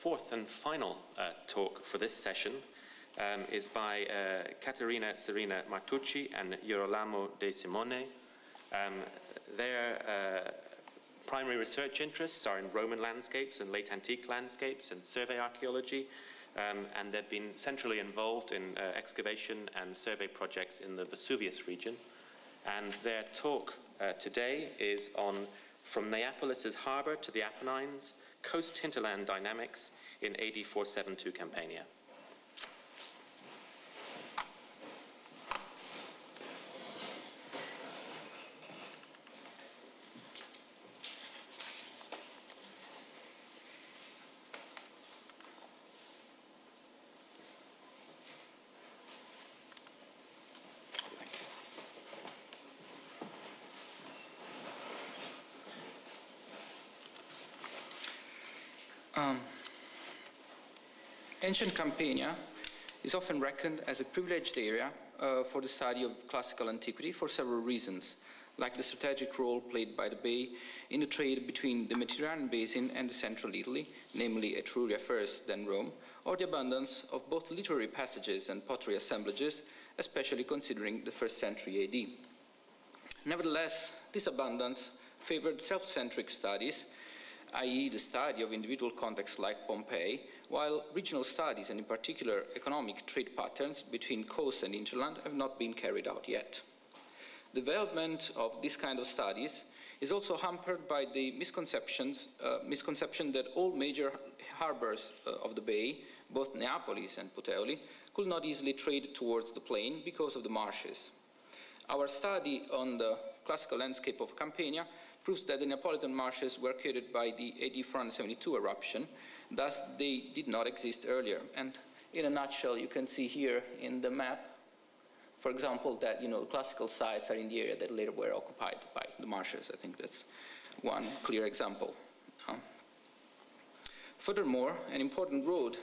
fourth and final talk for this session is by Caterina Serena Martucci and Girolamo de Simone. Their primary research interests are in Roman landscapes and late antique landscapes and survey archaeology, and they've been centrally involved in excavation and survey projects in the Vesuvius region. And their talk today is on From Neapolis's Harbour to the Apennines, Coast-hinterland Dynamics in AD 472 Campania. Ancient Campania is often reckoned as a privileged area for the study of classical antiquity for several reasons, like the strategic role played by the bay in the trade between the Mediterranean basin and the central Italy, namely Etruria first, then Rome, or the abundance of both literary passages and pottery assemblages, especially considering the 1st century AD. Nevertheless, this abundance favored self-centric studies, i.e. the study of individual contexts like Pompeii, while regional studies, and in particular economic trade patterns between coast and hinterland, have not been carried out yet. Development of this kind of studies is also hampered by the misconception that all major harbours of the bay, both Neapolis and Pottery, could not easily trade towards the plain because of the marshes. Our study on the classical landscape of Campania proves that the Napolitan Marshes were created by the AD 472 eruption, thus they did not exist earlier. And in a nutshell, you can see here in the map, for example, that classical sites are in the area that later were occupied by the marshes. I think that's one clear example. Furthermore, an important road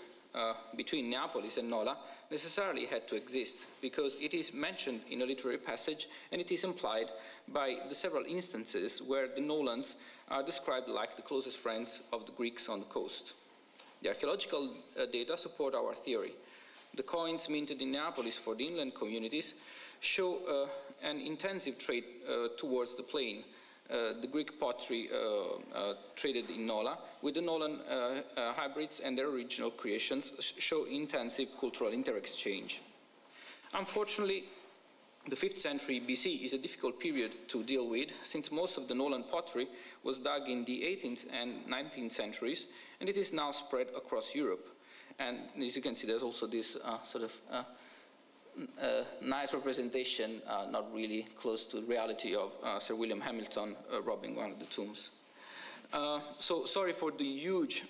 between Neapolis and Nola necessarily had to exist because it is mentioned in a literary passage and it is implied by the several instances where the Nolans are described like the closest friends of the Greeks on the coast. The archaeological data support our theory. The coins minted in Neapolis for the inland communities show an intensive trade towards the plain. The Greek pottery traded in Nola, with the Nolan hybrids and their original creations show intensive cultural interexchange. Unfortunately, the 5th century BC is a difficult period to deal with, since most of the Nolan pottery was dug in the 18th and 19th centuries, and it is now spread across Europe. And as you can see, there's also this nice representation, not really close to the reality of Sir William Hamilton robbing one of the tombs. So sorry for the huge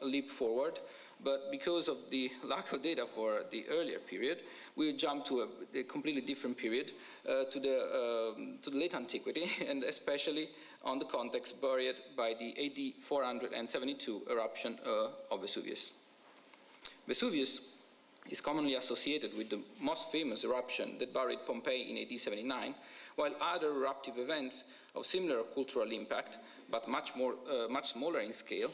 leap forward, but because of the lack of data for the earlier period, we jump to a completely different period, to the late antiquity, and especially on the context buried by the AD 472 eruption of Vesuvius. Vesuvius is commonly associated with the most famous eruption that buried Pompeii in AD 79, while other eruptive events of similar cultural impact, but much smaller in scale,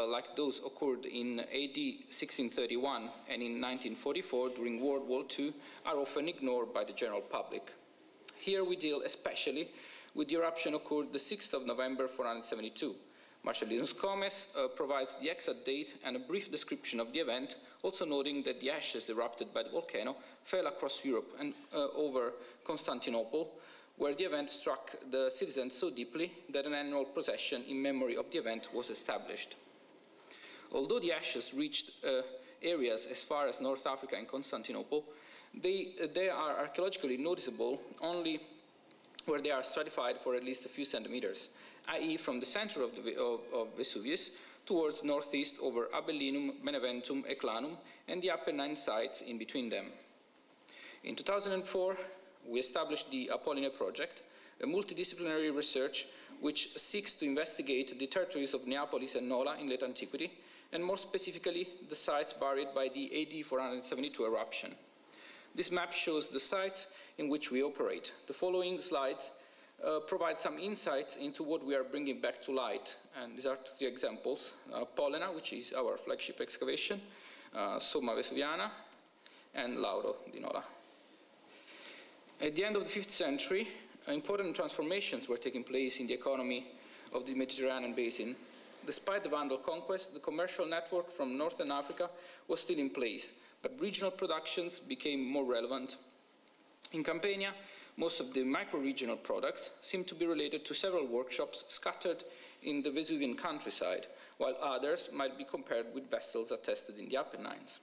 like those occurred in AD 1631 and in 1944 during World War II, are often ignored by the general public. Here we deal especially with the eruption occurred the 6th of November 472. Marcellinus Comes provides the exact date and a brief description of the event, also noting that the ashes erupted by the volcano fell across Europe and over Constantinople, where the event struck the citizens so deeply that an annual procession in memory of the event was established. Although the ashes reached areas as far as North Africa and Constantinople, they are archaeologically noticeable only where they are stratified for at least a few centimeters, i.e. from the center of Vesuvius towards northeast over Abillinum, Beneventum, Eclanum, and the Apennine sites in between them. In 2004, we established the Apolline project, a multidisciplinary research which seeks to investigate the territories of Neapolis and Nola in late antiquity, and more specifically the sites buried by the AD 472 eruption. This map shows the sites in which we operate. The following slides provide some insights into what we are bringing back to light. And these are three examples. Pollena, which is our flagship excavation, Somma Vesuviana, and Lauro di Nola. At the end of the 5th century, important transformations were taking place in the economy of the Mediterranean basin. Despite the Vandal conquest, the commercial network from northern Africa was still in place, but regional productions became more relevant. In Campania, most of the micro-regional products seem to be related to several workshops scattered in the Vesuvian countryside, while others might be compared with vessels attested in the Apennines.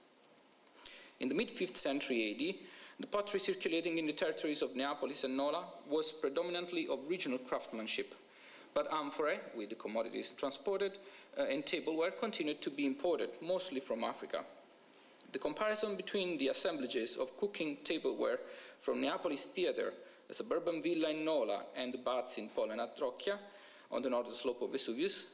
In the mid-5th century AD, the pottery circulating in the territories of Neapolis and Nola was predominantly of regional craftsmanship, but amphorae, with the commodities transported, and tableware continued to be imported, mostly from Africa. The comparison between the assemblages of cooking tableware from Neapolis Theatre, a suburban villa in Nola, and the baths in Pollena Trocchia, on the northern slope of Vesuvius,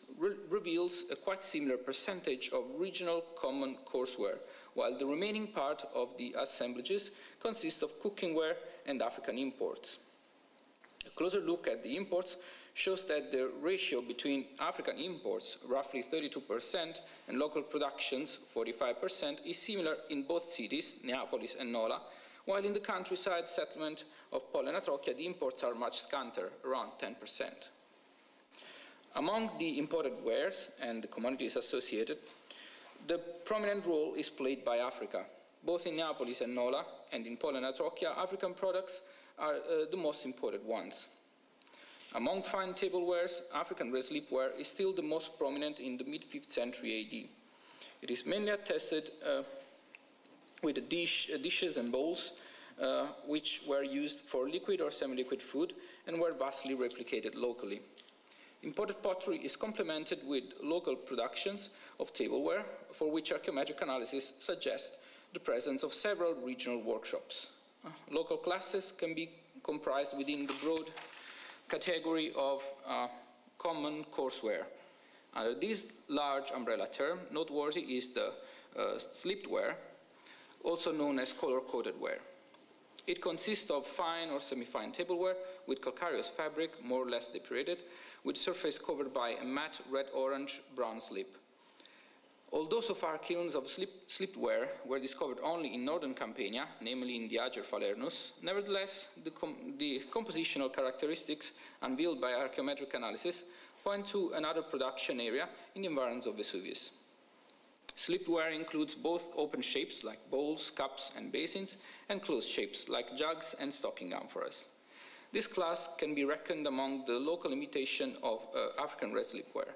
reveals a quite similar percentage of regional common courseware, while the remaining part of the assemblages consists of cookingware and African imports. A closer look at the imports shows that the ratio between African imports, roughly 32%, and local productions, 45%, is similar in both cities, Neapolis and Nola, while in the countryside settlement of Pollena Trocchia, the imports are much scanter, around 10%. Among the imported wares and the commodities associated, the prominent role is played by Africa. Both in Neapolis and Nola, and in Pollena Trocchia, African products are the most imported ones. Among fine tablewares, African red slipware is still the most prominent in the mid-5th century AD. It is mainly attested with dishes and bowls, which were used for liquid or semi-liquid food and were vastly replicated locally. Imported pottery is complemented with local productions of tableware, for which archaeometric analysis suggests the presence of several regional workshops. Local classes can be comprised within the broad category of common courseware. Under this large umbrella term, noteworthy is the slipware, also known as color-coded ware. It consists of fine or semi-fine tableware with calcareous fabric, more or less depurated, with surface covered by a matte red-orange-brown slip. Although so far kilns of slipware were discovered only in northern Campania, namely in the Ager Falernus, nevertheless, the compositional characteristics unveiled by archaeometric analysis point to another production area in the environs of Vesuvius. Slipware includes both open shapes like bowls, cups, and basins, and closed shapes like jugs and stocking amphoras. This class can be reckoned among the local imitation of African red slipware,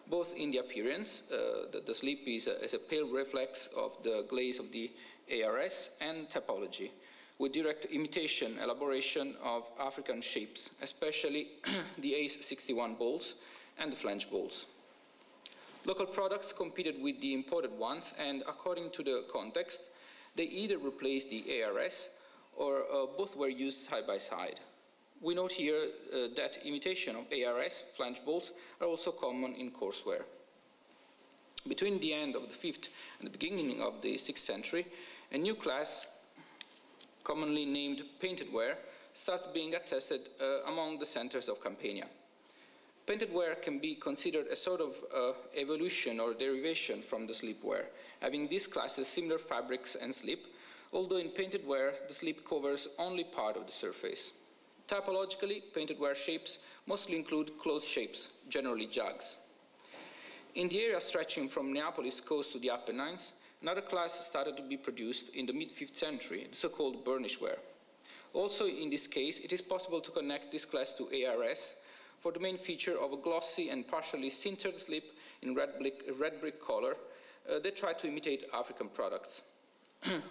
both in the appearance, the slip is a pale reflex of the glaze of the ARS, and typology, with direct imitation, elaboration of African shapes, especially the Ace-61 bowls and the flange bowls. Local products competed with the imported ones, and according to the context, they either replaced the ARS or both were used side by side. We note here that imitation of ARS, flange bowls, are also common in courseware. Between the end of the 5th and the beginning of the 6th century, a new class, commonly named painted ware, starts being attested among the centers of Campania. Painted ware can be considered a sort of evolution or derivation from the slipware, having these classes similar fabrics and slip, although in painted ware the slip covers only part of the surface. Typologically, painted ware shapes mostly include closed shapes, generally jugs. In the area stretching from Neapolis coast to the Apennines, another class started to be produced in the mid-5th century, the so-called burnish ware. Also, in this case, it is possible to connect this class to ARS for the main feature of a glossy and partially sintered slip in red brick color that tried to imitate African products.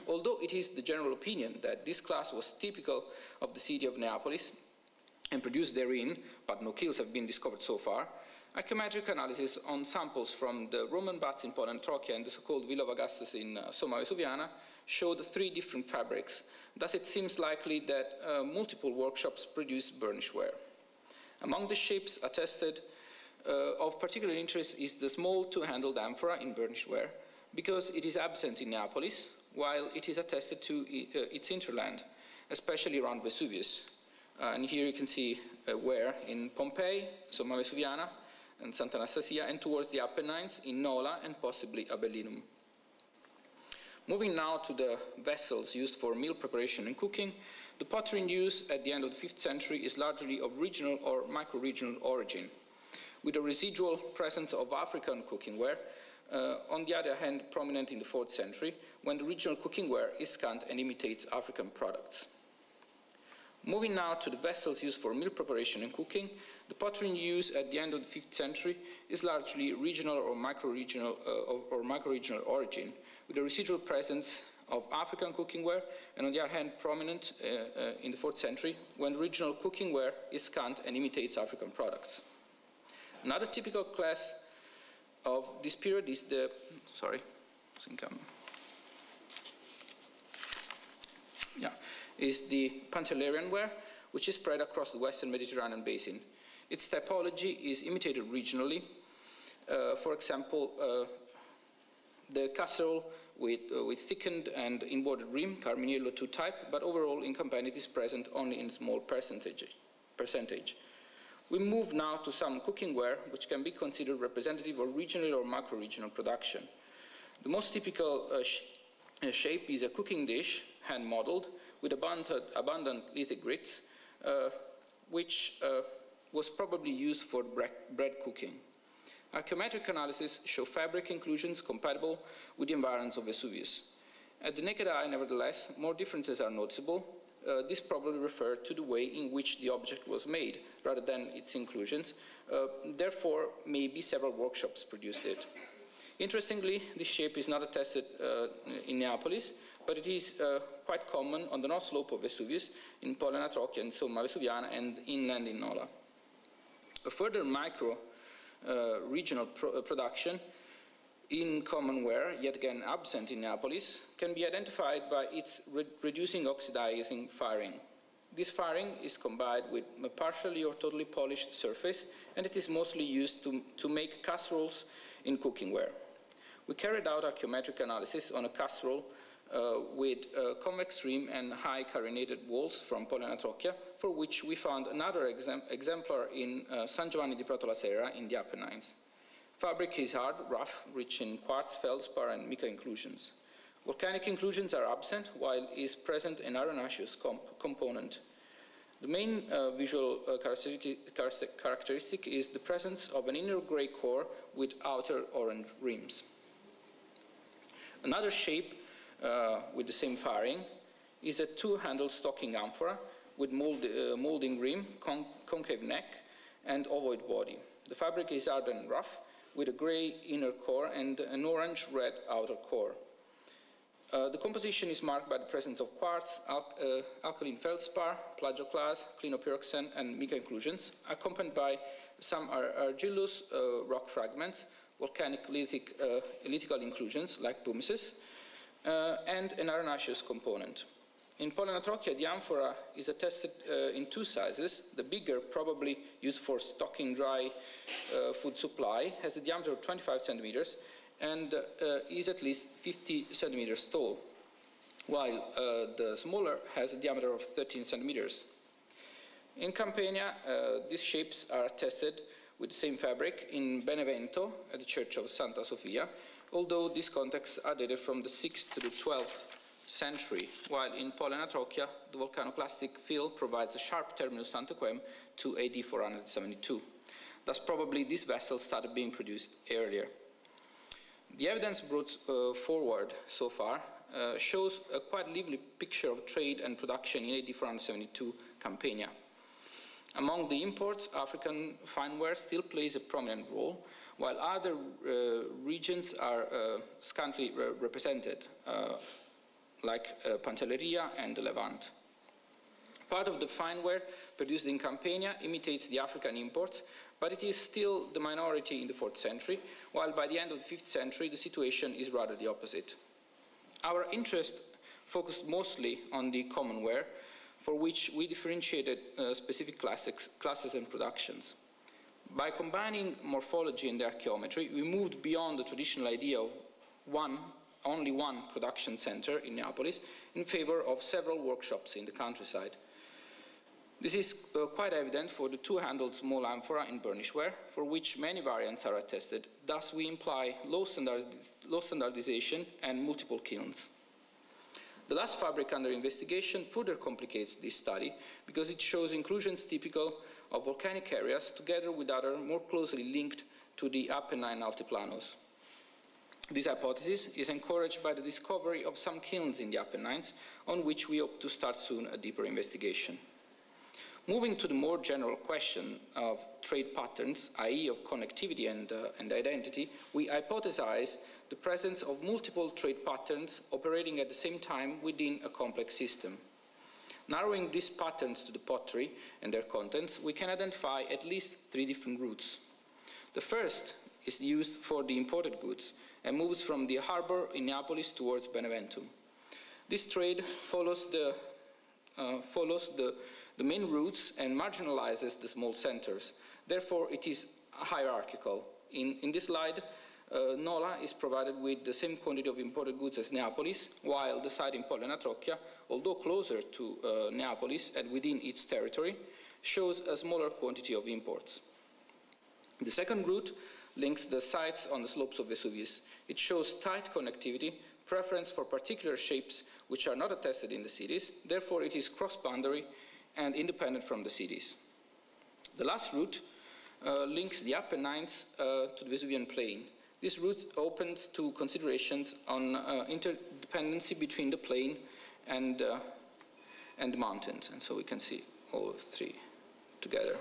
Although it is the general opinion that this class was typical of the city of Neapolis and produced therein, but no kilns have been discovered so far, archaeometric analysis on samples from the Roman baths in Pollena Trocchia and the so-called Villa of Augustus in Somma Vesuviana showed 3 different fabrics. Thus it seems likely that multiple workshops produced burnish ware. Among the shapes attested of particular interest is the small two-handled amphora in burnish ware, because it is absent in Neapolis, while it is attested to its hinterland, especially around Vesuvius. And here you can see where in Pompeii, Somma Vesuviana, and Santa Anastasia, and towards the Apennines in Nola and possibly Abellinum. Moving now to the vessels used for meal preparation and cooking, the pottery in use at the end of the 5th century is largely of regional or micro-regional origin, with a residual presence of African cooking ware, on the other hand prominent in the 4th century, when the regional cooking ware is scant and imitates African products. Moving now to the vessels used for meal preparation and cooking, the pottery in use at the end of the 5th century is largely regional or micro-regional origin, with a residual presence of African cooking ware, and on the other hand prominent in the 4th century, when the regional cooking ware is scant and imitates African products. Another typical class of this period is the, is the Pantelleran ware, which is spread across the Western Mediterranean basin. Its typology is imitated regionally. For example, the casserole with thickened and inboarded rim, Carminiello II type, but overall in Campania it is present only in small percentage. We move now to some cooking ware which can be considered representative of regional or macro-regional production. The most typical shape is a cooking dish, hand-modeled, with abundant lithic grits, which was probably used for bread cooking. Archaeometric analysis show fabric inclusions compatible with the environs of Vesuvius. At the naked eye, nevertheless, more differences are noticeable. This probably referred to the way in which the object was made, rather than its inclusions. Therefore, maybe several workshops produced it. Interestingly, this shape is not attested in Neapolis, but it is quite common on the north slope of Vesuvius, in Apolline and Somma Vesuviana, and inland in Nola. A further micro-regional production in common ware, yet again absent in Neapolis, can be identified by its reducing oxidizing firing. This firing is combined with a partially or totally polished surface, and it is mostly used to make casseroles in cooking ware. We carried out archaeometric analysis on a casserole with convex rim and high carinated walls from Apolline, for which we found another exemplar in San Giovanni di Prato la Serra in the Apennines. Fabric is hard, rough, rich in quartz, feldspar, and mica inclusions. Volcanic inclusions are absent, while is present an arenaceous component. The main visual characteristic is the presence of an inner gray core with outer orange rims. Another shape with the same firing is a two-handled stocking amphora with molding rim, concave neck, and ovoid body. The fabric is hard and rough, with a gray inner core and an orange-red outer core. The composition is marked by the presence of quartz, alkaline feldspar, plagioclase, clinopyroxene, and mica inclusions, accompanied by some argillous rock fragments, volcanic lithical inclusions like pumices, and an arenaceous component. In Apolline, the amphora is attested in two sizes. The bigger, probably used for stocking dry food supply, has a diameter of 25 centimeters and is at least 50 centimeters tall, while the smaller has a diameter of 13 centimeters. In Campania, these shapes are tested with the same fabric in Benevento at the Church of Santa Sofia, although these contexts are dated from the 6th to the 12th century, while in Apolline, the volcanoclastic fill provides a sharp terminus tantoquem to AD 472. Thus, probably this vessel started being produced earlier. The evidence brought forward so far shows a quite lively picture of trade and production in AD 472 Campania. Among the imports, African fineware still plays a prominent role, while other regions are scantily represented, like Pantelleria and the Levant. Part of the fineware produced in Campania imitates the African imports, but it is still the minority in the 4th century, while by the end of the 5th century the situation is rather the opposite. Our interest focused mostly on the common ware, for which we differentiated specific classes and productions. By combining morphology and archaeometry, we moved beyond the traditional idea of only one production center in Neapolis in favor of several workshops in the countryside. This is quite evident for the two-handled small amphora in burnish ware, for which many variants are attested. Thus, we imply low standardization and multiple kilns. The last fabric under investigation further complicates this study because it shows inclusions typical of volcanic areas together with other more closely linked to the Apennine altiplanos. This hypothesis is encouraged by the discovery of some kilns in the Apennines, on which we hope to start soon a deeper investigation. Moving to the more general question of trade patterns, i.e. of connectivity and identity, we hypothesize the presence of multiple trade patterns operating at the same time within a complex system. Narrowing these patterns to the pottery and their contents, we can identify at least 3 different routes. The first is used for the imported goods and moves from the harbour in Neapolis towards Beneventum. This trade follows the main routes and marginalizes the small centers. Therefore, it is hierarchical. In this slide, Nola is provided with the same quantity of imported goods as Neapolis, while the site in Pollena Trocchia, although closer to Neapolis and within its territory, shows a smaller quantity of imports. The second route links the sites on the slopes of Vesuvius. It shows tight connectivity, preference for particular shapes which are not attested in the cities. Therefore, it is cross-boundary and independent from the cities. The last route links the Apennines to the Vesuvian plain. This route opens to considerations on interdependency between the plain and the mountains, and so we can see all 3 together.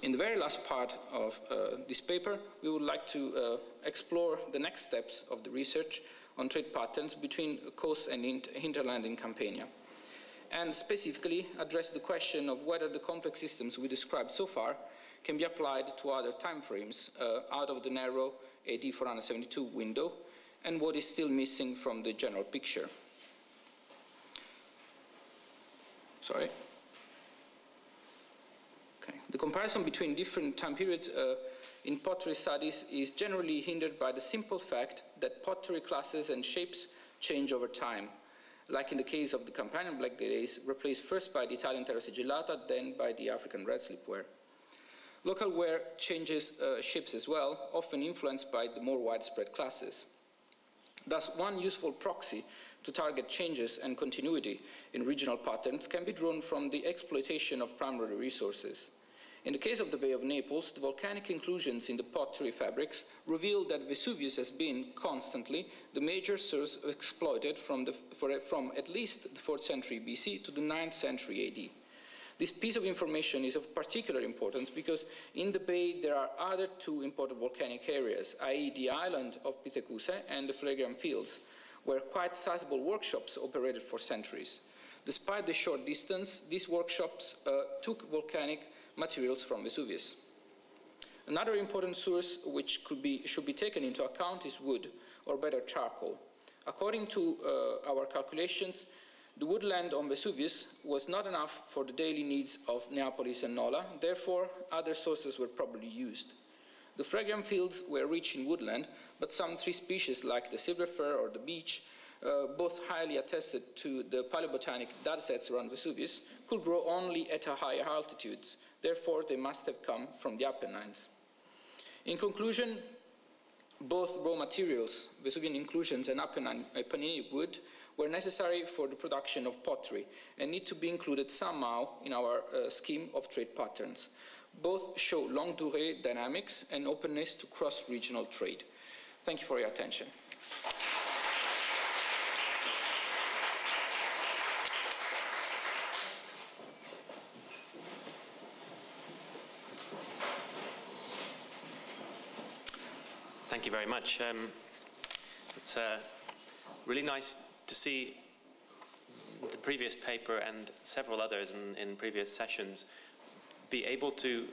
In the very last part of this paper, we would like to explore the next steps of the research on trade patterns between coast and hinterland in Campania, and specifically address the question of whether the complex systems we described so far can be applied to other time frames out of the narrow AD 472 window, and what is still missing from the general picture. Sorry. Okay. The comparison between different time periods in pottery studies is generally hindered by the simple fact that pottery classes and shapes change over time, like in the case of the Campanian black glaze, replaced first by the Italian terra sigillata, then by the African red slipware. Local ware changes shapes as well, often influenced by the more widespread classes. Thus, one useful proxy to target changes and continuity in regional patterns can be drawn from the exploitation of primary resources. In the case of the Bay of Naples, the volcanic inclusions in the pottery fabrics reveal that Vesuvius has been constantly the major source exploited from at least the 4th century BC to the 9th century AD. This piece of information is of particular importance because in the bay there are other 2 important volcanic areas, i.e. the island of Pithecuse and the Phlegraean Fields, where quite sizable workshops operated for centuries. Despite the short distance, these workshops took volcanic materials from Vesuvius. Another important source which should be taken into account is wood, or better charcoal. According to our calculations, the woodland on Vesuvius was not enough for the daily needs of Neapolis and Nola, therefore other sources were probably used. The Phlegraean Fields were rich in woodland, but some 3 species like the silver fir or the beech, both highly attested to the paleobotanic datasets around Vesuvius, could grow only at higher altitudes. Therefore, they must have come from the Apennines. In conclusion, both raw materials, Vesuvian inclusions and Apenninic wood, were necessary for the production of pottery and need to be included somehow in our scheme of trade patterns. Both show longue durée dynamics and openness to cross-regional trade. Thank you for your attention. Thank you very much. It's really nice to see the previous paper and several others in previous sessions be able to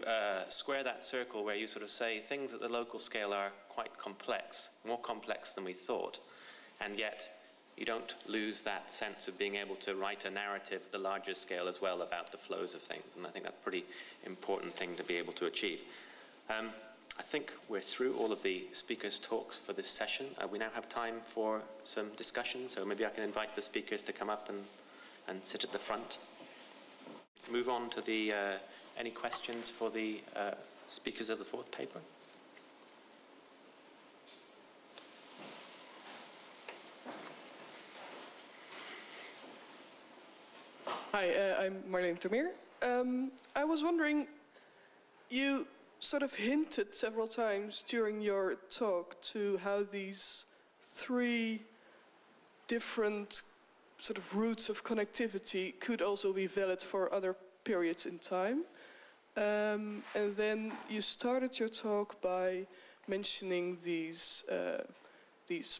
square that circle where you sort of say things at the local scale are quite complex, more complex than we thought, and yet you don't lose that sense of being able to write a narrative at the larger scale as well about the flows of things, and I think that's a pretty important thing to be able to achieve. I think we're through all of the speakers' talks for this session. We now have time for some discussion, so maybe I can invite the speakers to come up and and sit at the front. Move on to the, any questions for the speakers of the fourth paper? Hi, I'm Marleen Termeer. I was wondering, you sort of hinted several times during your talk to how these three different sort of routes of connectivity could also be valid for other periods in time. And then you started your talk by mentioning these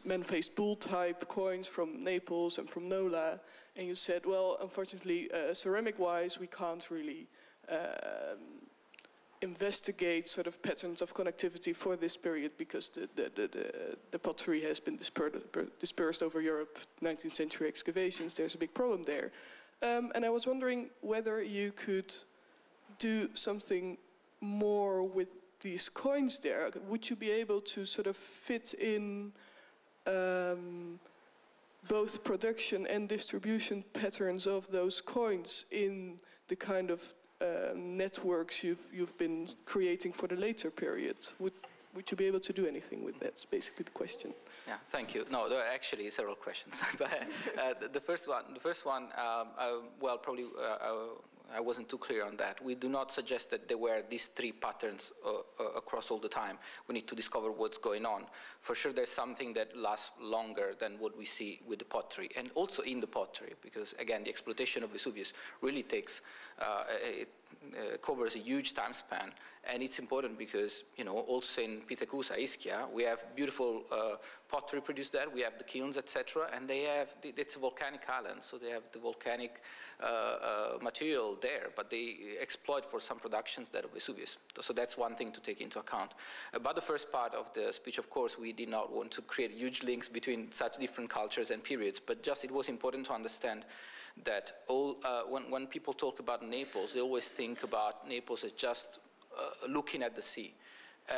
man-faced bull type coins from Naples and from Nola, and you said, well, unfortunately, ceramic-wise, we can't really investigate sort of patterns of connectivity for this period because the pottery has been dispersed over Europe, 19th century excavations. There's a big problem there. And I was wondering whether you could do something more with these coins there. Would you be able to sort of fit in both production and distribution patterns of those coins in the kind of networks you've been creating for the later period? Would you be able to do anything with that? That's basically the question. Yeah, thank you. No, there are actually several questions. But the first one, well, probably I wasn't too clear on that. We do not suggest that there were these three patterns across all the time. We need to discover what's going on. For sure, there's something that lasts longer than what we see with the pottery, and also in the pottery, because again, the exploitation of Vesuvius really takes, covers a huge time span, and it's important because, you know, also in Pithecusa, Ischia, we have beautiful pottery produced there. We have the kilns, etc., and they have it's a volcanic island, so they have the volcanic material there, but they exploit for some productions that of Vesuvius. So that's one thing to take into account. About the first part of the speech, of course, we did not want to create huge links between such different cultures and periods, but just it was important to understand that all when people talk about Naples, they always think about Naples as just looking at the sea.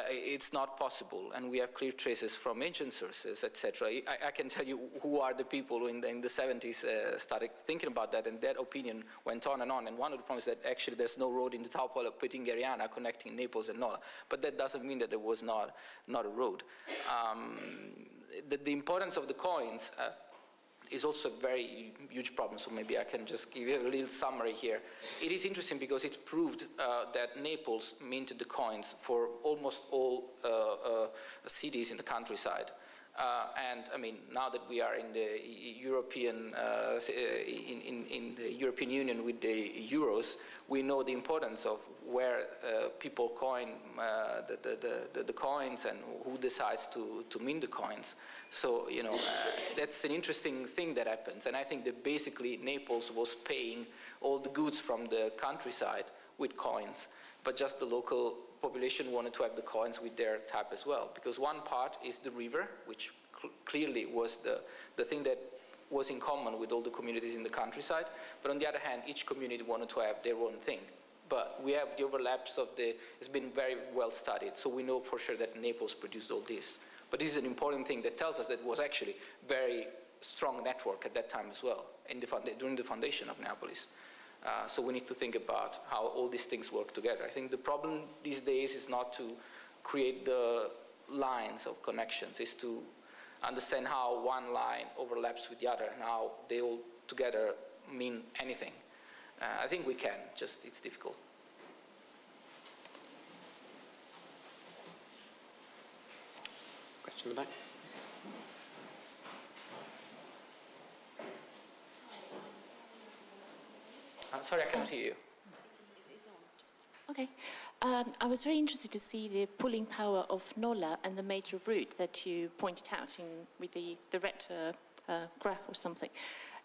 It's not possible, and we have clear traces from ancient sources, etc. I can tell you who are the people who in the 70s started thinking about that, and that opinion went on, and one of the problems is that actually there's no road in the Taupo of Pittingariana connecting Naples and Nola, but that doesn't mean that there was not a road. The importance of the coins is also a very huge problem, so maybe I can just give you a little summary here. It is interesting because it's proved that Naples minted the coins for almost all cities in the countryside. And I mean, now that we are in the European in the European Union with the euros, we know the importance of where people coin the coins and who decides to mint the coins. So, you know, that's an interesting thing that happens. And I think that basically Naples was paying all the goods from the countryside with coins, but just the local population wanted to have the coins with their type as well, because one part is the river, which clearly was the thing that was in common with all the communities in the countryside, but on the other hand, each community wanted to have their own thing. But we have the overlaps of it's been very well studied, so we know for sure that Naples produced all this. But this is an important thing that tells us that it was actually very strong network at that time as well, during the foundation of Neapolis. So we need to think about how all these things work together. I think the problem these days is not to create the lines of connections, is to understand how one line overlaps with the other and how they all together mean anything. I think we can, just it's difficult. Question in the back. Sorry, I cannot hear you. Okay. I was very interested to see the pulling power of Nola and the major route that you pointed out with the red graph or something.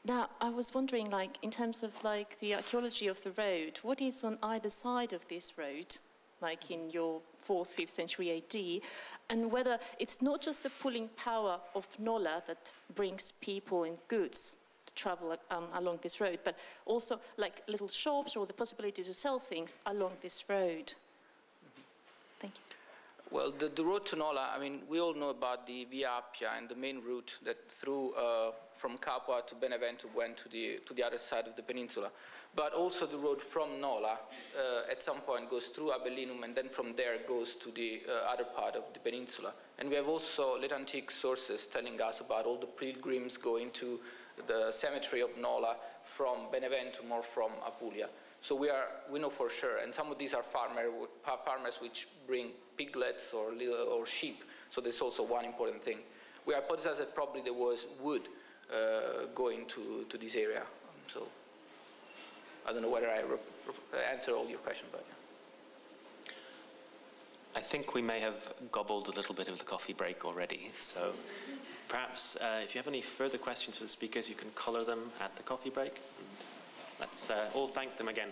Now, I was wondering, like, in terms of like the archaeology of the road, what is on either side of this road, like in your 4th, 5th century AD, and whether it's not just the pulling power of Nola that brings people and goods to travel along this road, but also like little shops or the possibility to sell things along this road. Thank you. Well, the road to Nola, I mean, we all know about the Via Appia and the main route that through from Capua to Benevento went to the other side of the peninsula. But also the road from Nola at some point goes through Abellinum and then from there goes to the other part of the peninsula. And we have also late antique sources telling us about all the pilgrims going to the cemetery of Nola from Beneventum or from Apulia. So we know for sure, and some of these are farmers which bring piglets or sheep, so that's also one important thing. We hypothesize that probably there was wood going to this area. So I don't know whether I answer all your questions, but yeah. I think we may have gobbled a little bit of the coffee break already, so perhaps if you have any further questions for the speakers, you can color them at the coffee break. And let's all thank them again.